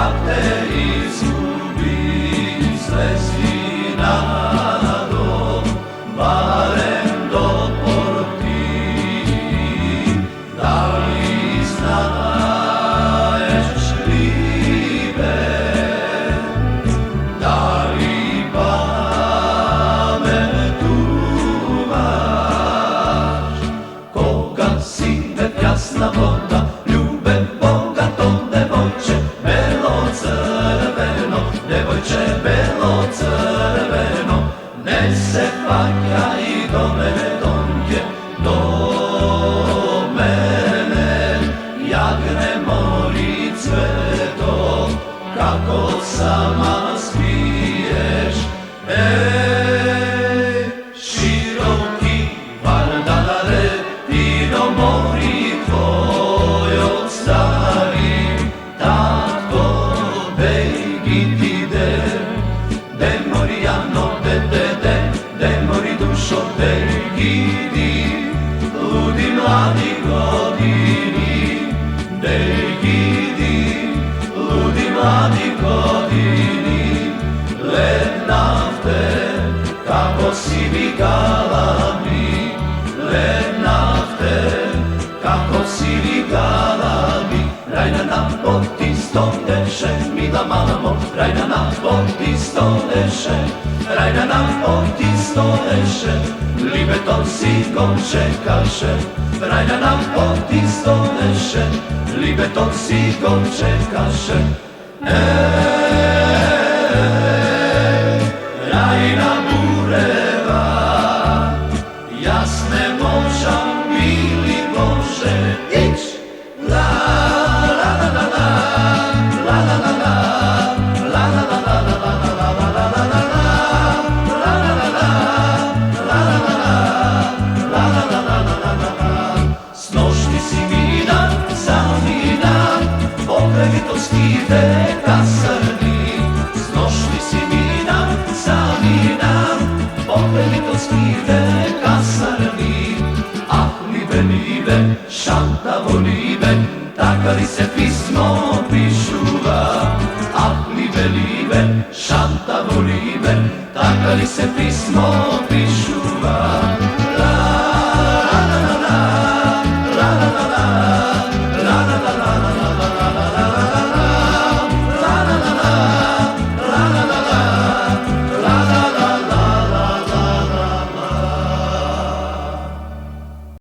ak te izgubim, slezi nado, barem do porti. Da li znaješ libe, da li pametu imaš, koga si me jasna voda, ljube Boga to devojče, belo crveno, devojče belo crveno, nese panja i do mene donje, do mene jagne mori cveto, kako sama smiješ. Široki Vardalare, Tino mori tvojoj starim, tako bejgiti de morijano, de mori dušo bejgiti, ludi mladi godini, bejgiti, ludi mladi godini, led nafte, kako si vigala mi, led nafte, kako si vigala mi, rajna na poti stodeše, mila mamo, rajna na poti stodeše, rajna na poti stodeše, libeton si go čekaše, rajna na poti stodeše, libeton si go čekaše. Rajna bureva, jasne moćam bili Bože, ić! La la la la la, la la la la, la la la la la la la la la la la. Snošli si mina, zamina, pokregitosti veka srdi. Snošli si mina, zamina, pokregitosti veka srdi. Ah, libe, šantavo libe, taka li se pismo pišuva. Ah, libe, šantavo libe, taka li se pismo pišuva.